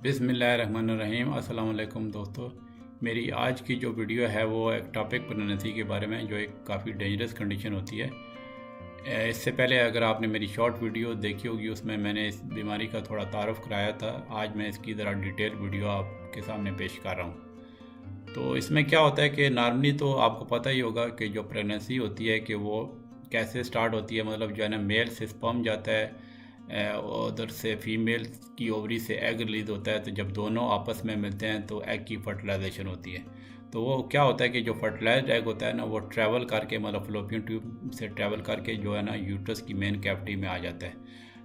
बिस्मिल्लाहिर्रहमानिर्रहीम। अस्सलाम वालेकुम दोस्तों। मेरी आज की जो वीडियो है वो एक टॉपिक प्रेगनेंसी के बारे में, जो एक काफ़ी डेंजरस कंडीशन होती है। इससे पहले अगर आपने मेरी शॉर्ट वीडियो देखी होगी, उसमें मैंने इस बीमारी का थोड़ा तारुफ कराया था। आज मैं इसकी ज़रा डिटेल वीडियो आपके सामने पेश कर रहा हूँ। तो इसमें क्या होता है कि नॉर्मली तो आपको पता ही होगा कि जो प्रेगनेंसी होती है कि वो कैसे स्टार्ट होती है। मतलब जो है ना, मेल से स्पर्म जाता है, उधर से फीमेल की ओवरी से एग रिलीज होता है। तो जब दोनों आपस में मिलते हैं तो एग की फर्टिलाइजेशन होती है। तो वो क्या होता है कि जो फर्टिलाइज्ड एग होता है ना, वो ट्रैवल करके, मतलब फ्लोपियन ट्यूब से ट्रैवल करके जो है ना यूट्रस की मेन कैविटी में आ जाता है।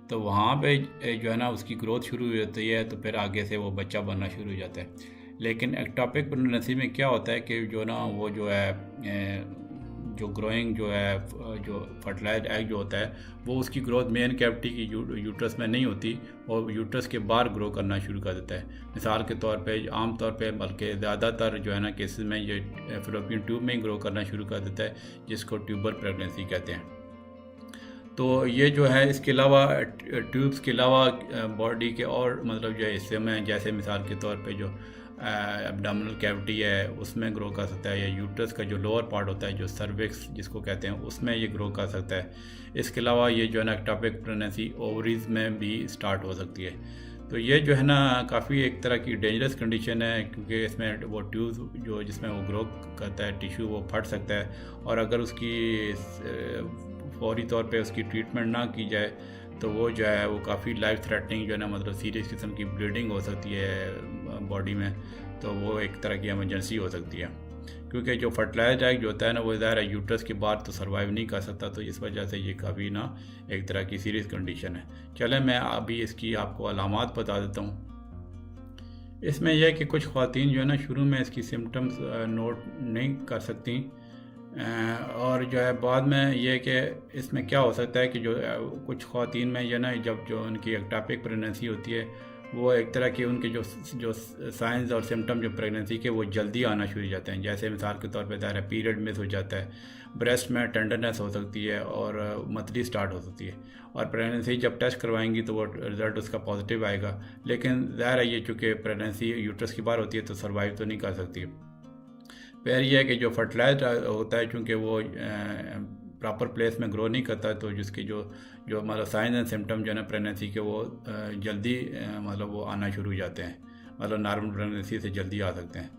तो वहाँ पे जो है ना उसकी ग्रोथ शुरू हो जाती है। तो फिर आगे से वो बच्चा बनना शुरू हो जाता है। लेकिन एक्टोपिक प्रेगनेंसी में क्या होता है कि जो ना वो जो है जो ग्रोइंग जो है, जो फर्टिलाइज्ड एग जो होता है, वो उसकी ग्रोथ मेन कैविटी की यूट्रस में नहीं होती और यूट्रस के बाहर ग्रो करना शुरू कर देता है। मिसाल के तौर पे, आम तौर पे बल्कि ज़्यादातर जो है ना केसेस में ये फ्लोपियन ट्यूब में ही ग्रो करना शुरू कर देता है, जिसको ट्यूबर प्रेगनेंसी कहते हैं। तो ये जो है, इसके अलावा ट्यूब्स के अलावा बॉडी के और मतलब जो हिस्से में, जैसे मिसाल के तौर पे जो एब्डोमिनल कैविटी है उसमें ग्रो कर सकता है, या यूट्रस का जो लोअर पार्ट होता है, जो सर्विक्स जिसको कहते हैं, उसमें ये ग्रो कर सकता है। इसके अलावा ये जो है ना एक्टोपिक प्रेगनेंसी ओवरीज में भी स्टार्ट हो सकती है। तो ये जो है ना काफ़ी एक तरह की डेंजरस कंडीशन है, क्योंकि इसमें वो ट्यूब जो जिसमें वो ग्रो करता है टिश्यू, वो फट सकता है। और अगर उसकी फौरी तौर पे उसकी ट्रीटमेंट ना की जाए तो वो जो है वो काफ़ी लाइफ थ्रेटनिंग जो है ना, मतलब सीरियस किस्म की ब्लीडिंग हो सकती है बॉडी में। तो वो एक तरह की इमरजेंसी हो सकती है, क्योंकि जो फर्टिलाइज्ड एग जो होता है ना, वो ज़ाहिर है यूट्रस के बाहर तो सर्वाइव नहीं कर सकता। तो इस वजह से ये काफ़ी ना एक तरह की सीरियस कंडीशन है। चलें, मैं अभी इसकी आपको अलामात बता देता हूँ। इसमें यह है कि कुछ ख़वातीन जो है ना शुरू में इसकी सिम्टम्स नोट नहीं कर सकती, और जो है बाद में ये कि इसमें क्या हो सकता है कि जो कुछ ख़वातीन में ये ना, जब जो उनकी एक्टोपिक प्रेगनेंसी होती है, वो एक तरह की उनके जो साइंस और सिम्टम जो प्रेगनेंसी के, वो जल्दी आना शुरू हो जाते हैं। जैसे मिसाल के तौर पे ज़ाहिर पीरियड मिस हो जाता है, ब्रेस्ट में टेंडरनेस हो सकती है और मतली स्टार्ट हो सकती है। और प्रेगनेंसी जब टेस्ट करवाएंगी तो वो रिज़ल्ट उसका पॉजिटिव आएगा। लेकिन ज़ाहिर है ये चूँकि प्रेगनेंसी यूट्रस की बाहर होती है तो सर्वाइव तो नहीं कर सकती। फिर यह है कि जो फर्टिलाइज्ड होता है, चूँकि वो प्रॉपर प्लेस में ग्रो नहीं करता, तो जिसकी जो जो मतलब साइंस एंड सिम्टम जो है ना प्रेगनेंसी के, वो जल्दी मतलब वो आना शुरू हो जाते हैं, मतलब नॉर्मल प्रेगनेंसी से जल्दी आ सकते हैं।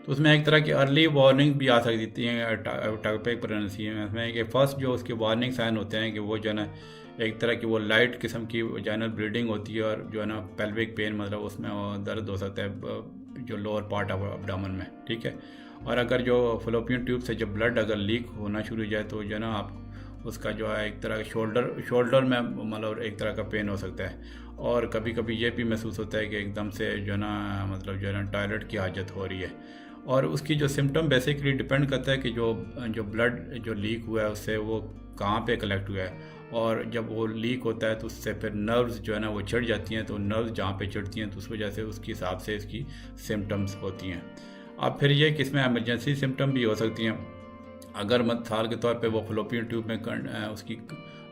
तो उसमें एक तरह की अर्ली वार्निंग भी आ सकती हैं एक्टोपिक प्रेगनेंसी में। इसमें कि फ़र्स्ट जो उसके वार्निंग साइन होते हैं कि वो जो है ना एक तरह की वो लाइट किस्म की वजाइनल ब्लीडिंग होती है, और जो है ना पेल्विक पेन, मतलब उसमें दर्द हो सकता है जो लोअर पार्ट ऑफ एब्डोमेन में, ठीक है। और अगर जो फ्लोपियन ट्यूब से जब ब्लड अगर लीक होना शुरू हो जाए तो जो है ना आप उसका जो है एक तरह शोल्डर में मतलब एक तरह का पेन हो सकता है। और कभी कभी ये भी महसूस होता है कि एकदम से जो है ना, मतलब जो है ना टॉयलेट की हाजत हो रही है। और उसकी जो सिम्टम बेसिकली डिपेंड करता है कि जो जो ब्लड जो लीक हुआ है उससे वो कहाँ पे कलेक्ट हुआ है। और जब वो लीक होता है तो उससे फिर नर्व्स जो है ना वो चढ़ जाती हैं। तो नर्व्स जहाँ पे चढ़ती हैं तो उस वजह से उसके हिसाब से इसकी सिम्टम्स होती हैं। अब फिर ये कि इसमें एमरजेंसी सिम्टम भी हो सकती हैं। अगर मिसाल के तौर पे वो फ्लोपियन ट्यूब में उसकी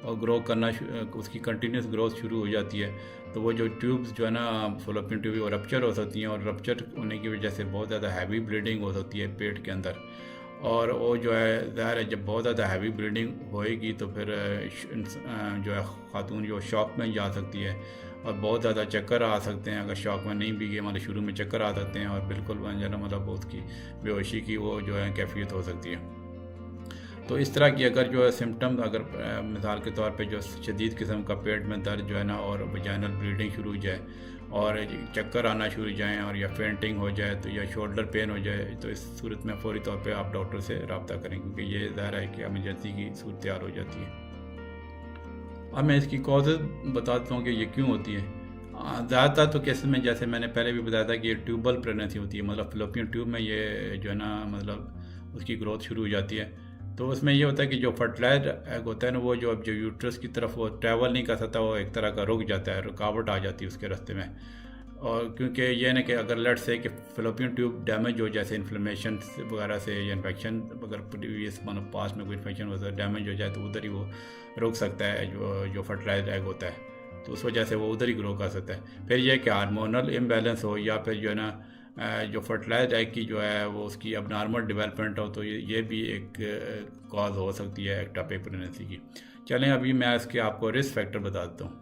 ग्रो करना, उसकी कंटिन्यूस ग्रोथ शुरू हो जाती है, तो वो जो ट्यूब्स जो है ना फ्लोपियन ट्यूब, वो रप्चर हो सकती हैं। और रप्चर होने की वजह से बहुत ज़्यादा हैवी ब्लीडिंग हो सकती है पेट के अंदर। और वो जो है ज़ाहिर है जब बहुत ज़्यादा हैवी ब्लीडिंग होएगी तो फिर जो है खातून जो शॉक में जा सकती है, और बहुत ज़्यादा चक्कर आ सकते हैं। अगर शॉक में नहीं भी गए, मतलब शुरू में चक्कर आ सकते हैं, और बिल्कुल जो है ना मतलब उसकी बेहोशी की वो जो है कैफियत हो सकती है। तो इस तरह की अगर जो है सिम्टम, अगर मिसाल के तौर पे जो शदीद किस्म का पेट में दर्द जो है ना, और वजाइनल ब्लीडिंग शुरू हो जाए, और चक्कर आना शुरू हो जाएँ, और या फेंटिंग हो जाए, तो या शोल्डर पेन हो जाए, तो इस सूरत में फौरी तौर पे आप डॉक्टर से रब्ता करें, क्योंकि ये ज़ाहिर है कि एमरजेंसी की सूरत तैयार हो जाती है। अब मैं इसकी कॉजेज़ बताता हूँ कि ये क्यों होती है। ज़्यादातर तो केसेस में, जैसे मैंने पहले भी बताया था, कि ये ट्यूबल प्रेगनेंसी होती है, मतलब फ्लोपियन ट्यूब में ये जो है ना मतलब उसकी ग्रोथ शुरू हो जाती है। तो उसमें ये होता है कि जो फर्टिलाइज्ड एग होता है ना, वो जो अब जो यूट्रस की तरफ वो ट्रैवल नहीं कर सकता, वो एक तरह का रुक जाता है, रुकावट आ जाती है उसके रास्ते में। और क्योंकि ये ना कि अगर लेट से कि फ्लोपियन ट्यूब डैमेज हो, जैसे इन्फ्लेमेशन वगैरह से, या इन्फेक्शन, अगर प्रीवियस मतलब पास्ट में कोई इन्फेक्शन हो जाए, डैमेज हो जाए, तो उधर ही वो रुक सकता है जो फर्टिलाइज्ड एग होता है। तो उस वजह से वो उधर ही ग्रो कर सकता है। फिर यह कि हार्मोनल इम्बैलेंस हो या फिर जो है ना जो फर्टिलाइज्ड एग की जो है वो उसकी अब नॉर्मल डेवलपमेंट हो, तो ये भी एक कॉज हो सकती है एक्टोपिक प्रेगनेंसी की। चलें अभी मैं इसके आपको रिस्क फैक्टर बता देता हूँ।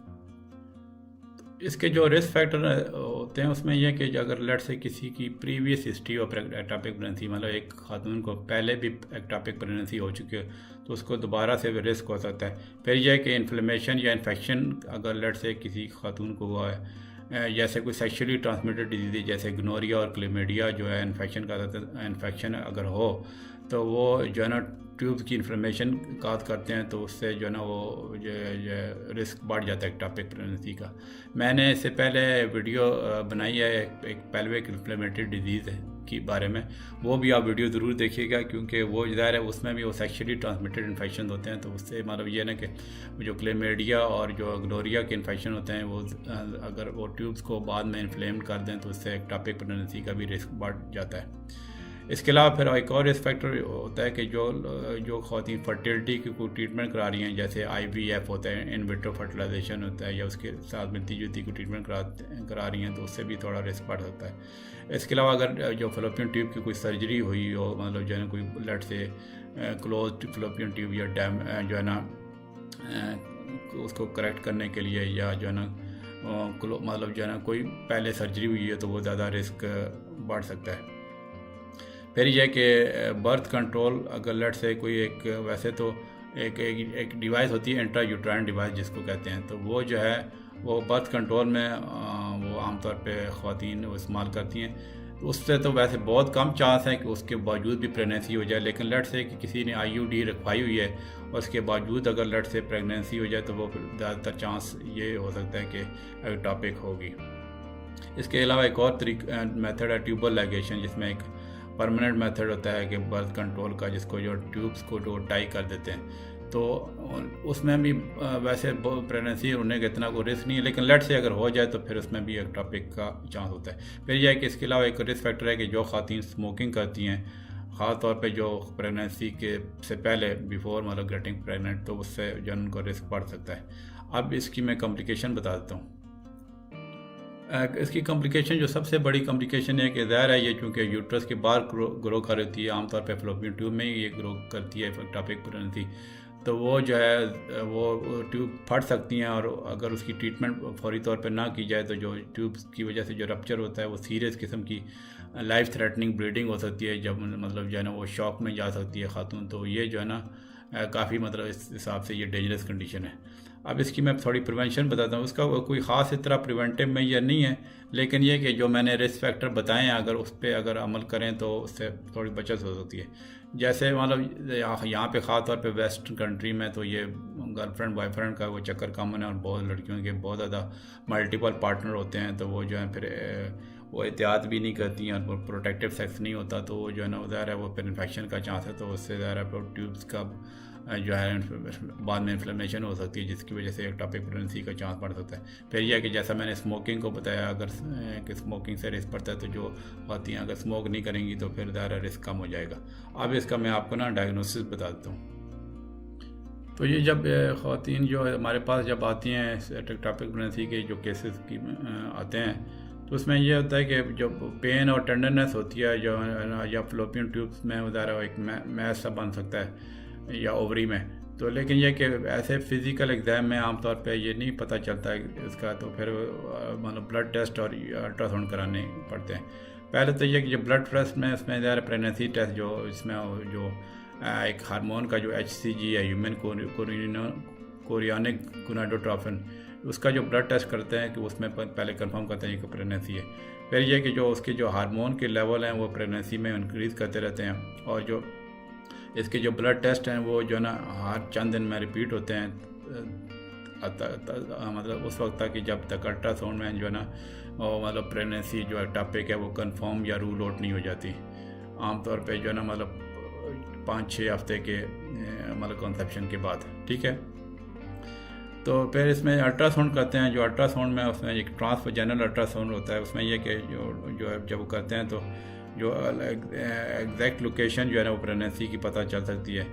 इसके जो रिस्क फैक्टर होते हैं उसमें यह कि अगर लेट से किसी की previous history of ectopic pregnancy, मतलब एक खातून को पहले भी एक्टोपिक प्रेगनेंसी हो चुकी है तो उसको दोबारा से रिस्क हो सकता है। फिर यह कि इन्फ्लेमेशन या इन्फेक्शन अगर लेट से किसी खातून को हुआ है, जैसे कोई सेक्शुअली ट्रांसमिटेड डिजीज जैसे गोनोरिया और क्लेमिडिया जो है इन्फेक्शन का इन्फेक्शन अगर हो तो वो जो है ना ट्यूब्स की इन्फ्लेमेशन काज करते हैं, तो उससे जो है ना वो जो रिस्क बढ़ जाता है एक्टोपिक प्रेगनेंसी का। मैंने इससे पहले वीडियो बनाई है एक पेल्विक इन्फ्लेमेटरी डिजीज़ के बारे में, वो भी आप वीडियो ज़रूर देखिएगा क्योंकि वो ज़ाहिर है उसमें भी वो सेक्शुअली ट्रांसमिटेड इन्फेक्शन होते हैं। तो उससे मतलब ये ना कि जो क्लेमिडिया और जो गोनोरिया के इन्फेक्शन होते हैं वो अगर वो ट्यूब्स को बाद में इन्फ्लेम कर दें तो उससे एक्टोपिक प्रेगनेंसी का भी रिस्क बढ़ जाता है। इसके अलावा फिर एक और रिस्क फैक्टर होता है कि जो ख़वातीन फर्टिलिटी की कोई ट्रीटमेंट करा रही हैं, जैसे IVF होता है, इन विट्रो फर्टिलाइजेशन होता है, या उसके साथ मिलती जुलती कोई ट्रीटमेंट करा रही हैं तो उससे भी थोड़ा रिस्क बढ़ सकता है। इसके अलावा अगर जो फलोपियन ट्यूब की कोई सर्जरी हुई हो, मतलब जो है ना कोई ब्लड से क्लोज फलोपियन ट्यूब या डैम जो है ना उसको करेक्ट करने के लिए, या जो है ना मतलब जो है ना कोई पहले सर्जरी हुई है तो वो ज़्यादा रिस्क बढ़ सकता है। फिर यह कि बर्थ कंट्रोल अगर लेट से कोई एक वैसे तो एक डिवाइस होती है इंट्रा यूट्राइन डिवाइस जिसको कहते हैं, तो वो जो है वो बर्थ कंट्रोल में वो आमतौर पे ख़वातीन इस्तेमाल करती हैं। उससे तो वैसे बहुत कम चांस है कि उसके बावजूद भी प्रेगनेंसी हो जाए, लेकिन लेट से कि किसी ने IUD रखवाई हुई है और उसके बावजूद अगर लेट से प्रेगनेंसी हो जाए तो वो ज़्यादातर चांस ये हो सकता है कि एक्टोपिक होगी। इसके अलावा एक और मेथड है ट्यूबल लाइगेशन, जिसमें एक परमानेंट मेथड होता है कि बर्थ कंट्रोल का, जिसको जो ट्यूब्स को जो टाई कर देते हैं, तो उसमें भी वैसे प्रेगनेंसी होने का इतना कोई रिस्क नहीं है, लेकिन लेट से अगर हो जाए तो फिर उसमें भी एक्टोपिक का चांस होता है। फिर यह है कि इसके अलावा एक रिस्क फैक्टर है कि जो ख़वातीन स्मोकिंग करती हैं, ख़ास तौर पे जो प्रेगनेंसी के से पहले बिफोर मतलब गेटिंग प्रेगनेंट, तो उससे जो उनको रिस्क बढ़ सकता है। अब इसकी मैं कॉम्प्लिकेशन बता देता हूँ। इसकी कॉम्प्लिकेशन जो सबसे बड़ी कॉम्प्लिकेशन है कि ज़ाहिर है ये चूँकि यूट्रस के बाहर ग्रो कर रही है, आमतौर पे फलोपियन ट्यूब में ही ये ग्रो करती है एक्टोपिक प्रेगनेंसी, तो वो जो है वो ट्यूब फट सकती हैं, और अगर उसकी ट्रीटमेंट फौरी तौर पे ना की जाए तो जो ट्यूब्स की वजह से जो रप्चर होता है वो सीरियस किस्म की लाइफ थ्रेटनिंग ब्लीडिंग हो सकती है, जब मतलब जो है ना वो शॉक में जा सकती है खातून। तो ये जो है ना काफ़ी मतलब इस हिसाब से ये डेंजरस कंडीशन है। अब इसकी मैं थोड़ी प्रिवेंशन बताता हूँ। उसका कोई ख़ास इस तरह प्रिवेंटिव में यह नहीं है, लेकिन ये कि जो मैंने रिस्क फैक्टर बताए हैं अगर उस पर अगर अमल करें तो उससे थोड़ी बचत हो सकती है। जैसे मतलब यहाँ पे ख़ास तौर पे वेस्टर्न कंट्री में तो ये गर्लफ्रेंड बॉयफ्रेंड का वो चक्कर कॉमन है, और बहुत लड़कियों के बहुत ज़्यादा मल्टीपल पार्टनर होते हैं, तो वो जो है फिर वो एहतियात भी नहीं करती हैं और प्रोटेक्टिव सेक्स नहीं होता, तो वो जो है ना ज़ाहिर है वो फिर इन्फेक्शन का चांस है, तो उससे ज़ाहिर है ट्यूब्स का जो है बाद में इन्फ्लेमेशन हो सकती है, जिसकी वजह से एक्टोपिक प्रेगनेंसी का चांस बढ़ सकता है। फिर यह है कि जैसा मैंने स्मोकिंग को बताया, अगर कि स्मोकिंग से रिस्क पड़ता है, तो जो खातून अगर स्मोक नहीं करेंगी तो फिर ज़्यादा रिस्क कम हो जाएगा। अब इसका मैं आपको ना डायग्नोसिस बता देता हूँ। तो ये जब खातून जो हमारे पास जब आती हैं एक्टोपिक प्रेगनेंसी के जो केसेस की आते हैं, तो उसमें यह होता है कि जो पेन और टेंडरनेस होती है जो या फ्लोपियन ट्यूब्स में ज़्यादा एक मैस सा बन सकता है या ओवरी में, तो लेकिन यह कि ऐसे फिज़िकल एग्ज़ाम में आमतौर पे ये नहीं पता चलता है इसका, तो फिर मतलब ब्लड टेस्ट और अल्ट्रासाउंड कराने पड़ते हैं। पहले तो ये कि जो ब्लड टेस्ट में इसमें ज़्यादा प्रेगनेंसी टेस्ट जो इसमें जो एक हार्मोन का जो HCG है, ह्यूमन कोरियानिक गोनाडोट्रोपिन, उसका जो ब्लड टेस्ट करते हैं कि उसमें पहले कंफर्म करते हैं कि प्रेगनेंसी है। फिर यह कि जो उसके जो हार्मोन के लेवल हैं वो प्रेगनेंसी में इंक्रीज़ करते रहते हैं, और जो इसके जो ब्लड टेस्ट हैं वो जो ना हर चंद दिन में रिपीट होते हैं, मतलब उस वक्त तक कि जब तक अल्ट्रासाउंड में जो है ना मतलब प्रेगनेंसी जो एक्टोपिक है वो कंफर्म या रूल आउट नहीं हो जाती। आमतौर पे जो है ना मतलब 5-6 हफ्ते के मतलब कंसेप्शन के बाद, ठीक है। तो फिर इसमें अल्ट्रासाउंड करते हैं, जो अल्ट्रासाउंड में उसमें एक ट्रांसवेजाइनल अल्ट्रासाउंड होता है, उसमें यह कि जो जब वो करते हैं तो जो एग्जैक्ट लोकेशन जो है ना वो प्रेगनेंसी की पता चल सकती है।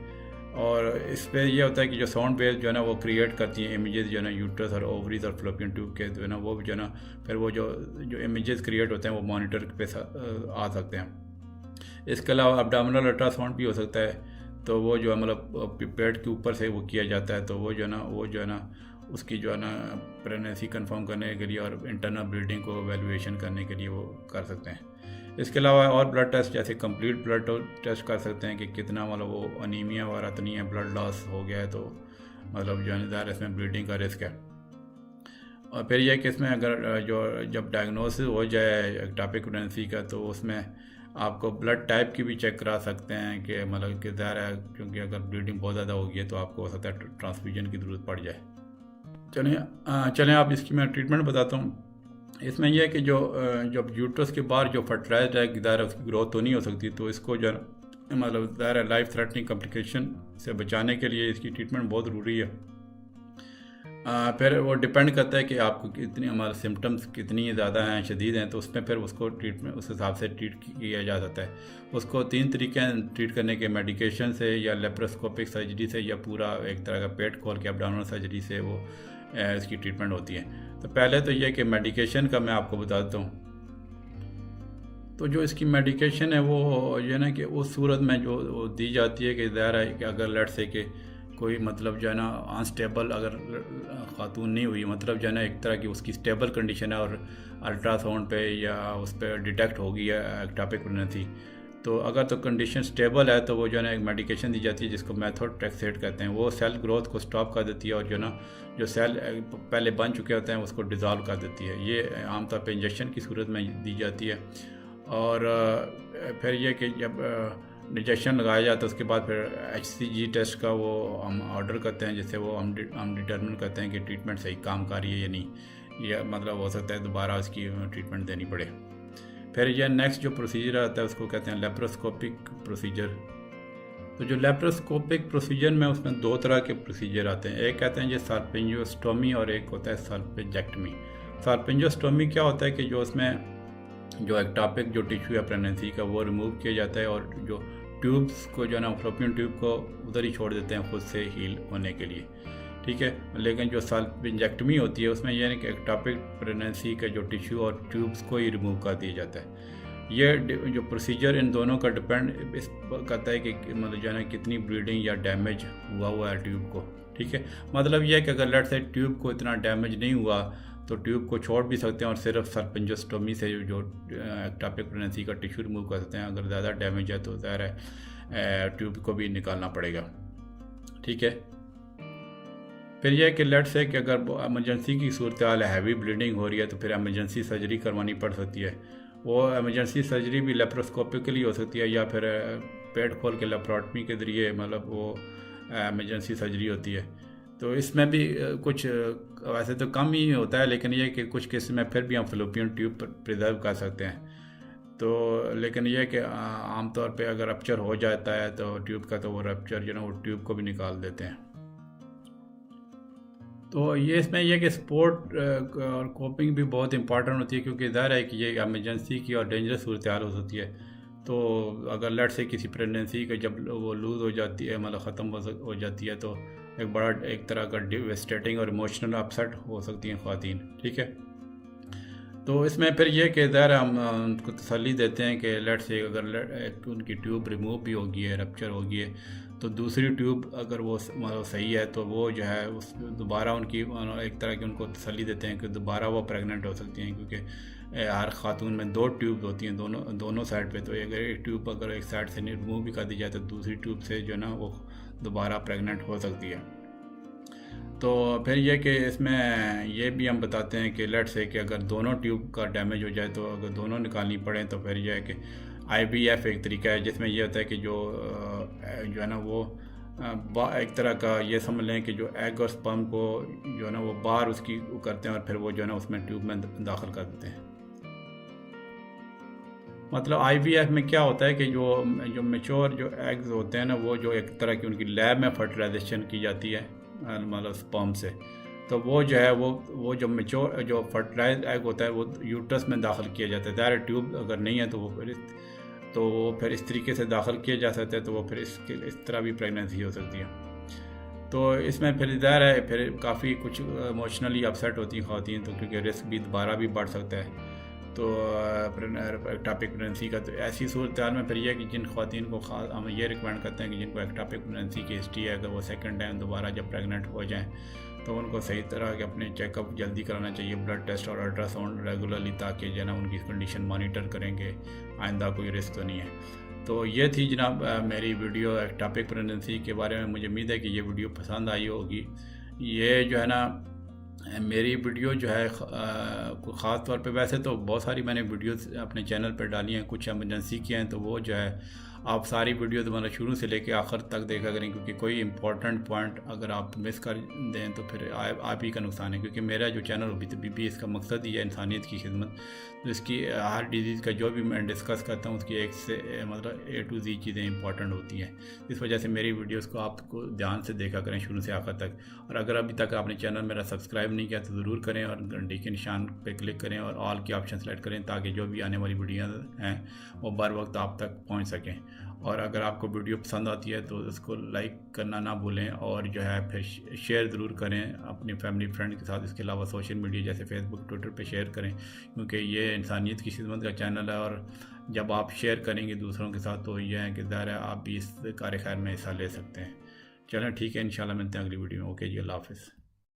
और इस पर यह होता है कि जो साउंड वेव जो है ना वो क्रिएट करती हैं इमेजेस जो है ना यूट्रस और ओवरीज और फ्लोपियन ट्यूब के जो है ना वो जो है ना फिर वो जो इमेजेस क्रिएट होते हैं वो मॉनिटर पे आ सकते हैं। इसके अलावा अब्डोमिनल अल्ट्रासाउंड भी हो सकता है, तो वो जो है मतलब पेट के ऊपर से वो किया जाता है, तो वो जो है ना उसकी जो है ना प्रेगनेंसी कंफर्म करने के लिए और इंटरनल ब्लीडिंग को वैल्यूएशन करने के लिए वो कर सकते हैं। इसके अलावा और ब्लड टेस्ट जैसे कंप्लीट ब्लड टेस्ट कर सकते हैं कि कितना मतलब वो अनीमिया वगैरह तो नहीं है, ब्लड लॉस हो गया है तो मतलब जो है इसमें ब्लीडिंग का रिस्क है। और फिर यह कि इसमें अगर जब डायग्नोसिस हो जाए एक्टोपिक प्रेगनेंसी का तो उसमें आपको ब्लड टाइप की भी चेक करा सकते हैं कि मतलब कि ज़ाहिर है क्योंकि अगर ब्लीडिंग बहुत ज़्यादा होगी तो आपको हो सकता है ट्रांसफ्यूजन की ज़रूरत पड़ जाए। चलें आप इसकी मैं ट्रीटमेंट बताता हूँ। इसमें यह है कि जब यूट्रस के बाहर जो फर्टिलाइज्ड है ज़ाहिर उसकी ग्रोथ तो नहीं हो सकती, तो इसको जो मतलब ज़ाहिर लाइफ थ्रेटनिंग कॉम्प्लिकेशन से बचाने के लिए इसकी ट्रीटमेंट बहुत ज़रूरी है। फिर वो डिपेंड करता है कि आपको कितनी हमारे सिम्टम्स कितनी ज़्यादा हैं, शदीद हैं, तो उसमें फिर उसको ट्रीटमेंट उस हिसाब से ट्रीट किया जा सकता है। उसको 3 तरीके हैं ट्रीट करने के, मेडिकेशन से या लेप्रोस्कोपिक सर्जरी से या पूरा एक तरह का पेट खोल के अब्डोमिनल सर्जरी से वो इसकी ट्रीटमेंट होती है। तो पहले तो ये कि मेडिकेशन का मैं आपको बता देता हूँ। तो जो इसकी मेडिकेशन है वो ये ना कि उस सूरत में जो दी जाती है कि ज़ाहिर है कि अगर लेट से कि कोई मतलब जो है ना अनस्टेबल अगर खातून नहीं हुई, मतलब जो है ना एक तरह की उसकी स्टेबल कंडीशन है और अल्ट्रासाउंड पे या उस पर डिटेक्ट होगी है एक्टोपिक प्रेगनेंसी, तो अगर तो कंडीशन स्टेबल है तो वो जो है ना एक मेडिकेशन दी जाती है जिसको मेथोट्रेक्सेट कहते हैं। वो सेल ग्रोथ को स्टॉप कर देती है और जो है ना जो सेल पहले बन चुके होते हैं उसको डिज़ोल्व कर देती है। ये आमतौर पर इंजेक्शन की सूरत में दी जाती है। और फिर यह कि जब इंजेक्शन लगाया जाता है उसके बाद फिर HCG टेस्ट का वो हम ऑर्डर करते हैं, जिससे वो हम डिटर्मिन करते हैं कि ट्रीटमेंट सही काम कर रही है या नहीं, या मतलब हो सकता है दोबारा उसकी ट्रीटमेंट देनी पड़े। फिर यह नेक्स्ट जो प्रोसीजर आता है उसको कहते हैं लेप्रोस्कोपिक प्रोसीजर। तो जो लेप्रोस्कोपिक प्रोसीजर में उसमें 2 तरह के प्रोसीजर आते हैं, एक कहते हैं जो साल्पिंजोस्टोमी और एक होता है साल्पिंजेक्टमी। साल्पिंजोस्टोमी क्या होता है कि जो उसमें जो एक्टोपिक जो टिश्यू है प्रेगनेंसी का वो रिमूव किया जाता है और जो ट्यूब्स को जो है ना फ्लोपियन ट्यूब को उधर ही छोड़ देते हैं खुद से हील होने के लिए, ठीक है। लेकिन जो साल्पिंजेक्टमी होती है उसमें यह है कि एक्टोपिक प्रेगनेंसी का जो टिश्यू और ट्यूब्स को ही रिमूव कर दिया जाता है। ये जो प्रोसीजर इन दोनों का डिपेंड इस करता है कि मतलब जो है ना कितनी ब्लीडिंग या डैमेज हुआ है ट्यूब को, ठीक है। मतलब यह है कि अगर लेट से ट्यूब को इतना डैमेज नहीं हुआ तो ट्यूब को छोड़ भी सकते हैं और सिर्फ साल्पिंजोस्टोमी से जो एक्टोपिक प्रेगनेंसी का टिश्यू रिमूव कर सकते हैं। अगर ज़्यादा डैमेज है तो ज़ाहिर है ट्यूब को भी निकालना पड़ेगा, ठीक है। फिर यह कि लेट से कि अगर एमरजेंसी की सूरत हाल है, हैवी ब्लीडिंग हो रही है, तो फिर एमरजेंसी सर्जरी करवानी पड़ सकती है। वो एमरजेंसी सर्जरी भी लेप्रोस्कोपिकली हो सकती है या फिर पेट खोल के लेप्रोटमी के ज़रिए मतलब वो एमरजेंसी सर्जरी होती है। तो इसमें भी कुछ वैसे तो कम ही होता है, लेकिन ये कि कुछ केस में फिर भी हम फ्लोपियन ट्यूब प्रिजर्व कर सकते हैं। तो लेकिन यह कि आमतौर पे अगर रप्चर हो जाता है तो ट्यूब का, तो वो रप्चर जो ना वो ट्यूब को भी निकाल देते हैं। तो ये इसमें यह कि सपोर्ट और कोपिंग भी बहुत इंपॉर्टेंट होती है, क्योंकि ज़ाहिर है कि ये एमरजेंसी की और डेंजरस सूरत हाल हो सकती है। तो अगर लेट से किसी प्रेगनेंसी का जब वो लूज़ हो जाती है मतलब ख़त्म हो जाती है तो एक तरह का डिवेस्टेटिंग और इमोशनल अपसेट हो सकती हैं ख़वातीन, ठीक है। तो इसमें फिर ये कि ज़ाहिर हम उनको तसल्ली देते हैं कि लेट से अगर उनकी ट्यूब रिमूव भी होगी है, रप्चर होगी है, तो दूसरी ट्यूब अगर वो मतलब सही है तो वो जो है उस दोबारा उनकी एक तरह की उनको तसल्ली देते हैं कि दोबारा वो प्रेग्नेंट हो सकती हैं, क्योंकि हर खातून में 2 ट्यूब होती हैं दोनों साइड पे। तो अगर एक ट्यूब अगर एक साइड से रिमूव भी कर दी जाए तो दूसरी ट्यूब से जो ना वो दोबारा प्रेग्नेंट हो सकती है। तो फिर यह कि इसमें ये भी हम बताते हैं कि लेट से कि अगर दोनों ट्यूब का डैमेज हो जाए तो अगर दोनों निकालनी पड़े तो फिर यह है कि IVF एक तरीका है जिसमें यह होता है कि जो है ना वो एक तरह का ये समझ लें कि जो एग और स्पर्म को जो है ना वो बाहर उसकी करते हैं और फिर वो जो है ना उसमें ट्यूब में दाखिल कर देते हैं। मतलब IVF में क्या होता है कि जो मेच्योर जो एग्स होते हैं ना वो जो एक तरह की उनकी लैब में फर्टिलाइजेशन की जाती है मतलब स्पर्म से, तो वो जो है वो जो मेच्योर जो फर्टिलाइज एग होता है वो यूट्रस में दाखिल किया जाता है। ज़ाहिर ट्यूब अगर नहीं है तो वो फिर तो वो फिर इस तरीके से दाखिल किया जा सकता है, तो वो फिर इस तरह भी प्रेगनेंसी हो सकती है। तो इसमें फिर ज़ाहिर है फिर काफ़ी कुछ इमोशनली अपसेट होती हैं ख़वातीन, तो क्योंकि रिस्क भी दोबारा भी बढ़ सकता है। तो एक्टापिक प्रेगनेंसी का तो ऐसी सूरत में फिर यह है कि जिन ख़वातीन को हम ये रिकमेंड करते हैं कि जिनको एक्टापिक प्रेगनेंसी की हिस्ट्री है, अगर वो सेकंड टाइम दोबारा जब प्रेग्नेंट हो जाएं तो उनको सही तरह के अपने चेकअप जल्दी कराना चाहिए, ब्लड टेस्ट और अल्ट्रासाउंड रेगुलरली, ताकि जो है ना उनकी कंडीशन मॉनिटर करेंगे, आइंदा कोई रिस्क तो नहीं है। तो ये थी जनाब मेरी वीडियो एक्टापिक प्रेगनेंसी के बारे में। मुझे उम्मीद है कि ये वीडियो पसंद आई होगी। ये जो है ना मेरी वीडियो जो है ख़ास तौर पे, वैसे तो बहुत सारी मैंने वीडियोस अपने चैनल पर डाली हैं, कुछ एमरजेंसी की हैं, तो वो जो है आप सारी वीडियो तो मतलब शुरू से लेके आखिर तक देखा करें, क्योंकि कोई इंपॉर्टेंट पॉइंट अगर आप मिस कर दें तो फिर आप ही का नुकसान है। क्योंकि मेरा जो चैनल भी इसका मकसद ही है इंसानियत की खिदमत। तो इसकी हर डिजीज़ का जो भी मैं डिस्कस करता हूँ उसकी एक से मतलब A to Z चीज़ें इंपॉर्टेंट होती हैं। इस वजह से मेरी वीडियोस को आपको ध्यान से देखा करें शुरू से आखिर तक। और अगर अभी तक आपने चैनल मेरा सब्सक्राइब नहीं किया तो ज़रूर करें और घंटी के निशान पे क्लिक करें और ऑल के ऑप्शन सेलेक्ट करें, ताकि जो भी आने वाली वीडियो हैं वो बर वक्त आप तक पहुँच सकें। और अगर आपको वीडियो पसंद आती है तो उसको लाइक करना ना भूलें, और जो है फिर शेयर ज़रूर करें अपनी फैमिली फ्रेंड के साथ। इसके अलावा सोशल मीडिया जैसे फेसबुक ट्विटर पे शेयर करें, क्योंकि ये इंसानियत की खिदमत का चैनल है। और जब आप शेयर करेंगे दूसरों के साथ तो यह है कि ज़ाहिर है आप भी इस कार्य खैर में हिस्सा ले सकते हैं। चलें ठीक है, इंशाल्लाह मिलते हैं अगली वीडियो में। ओके जी, अल्लाह हाफ़िज़।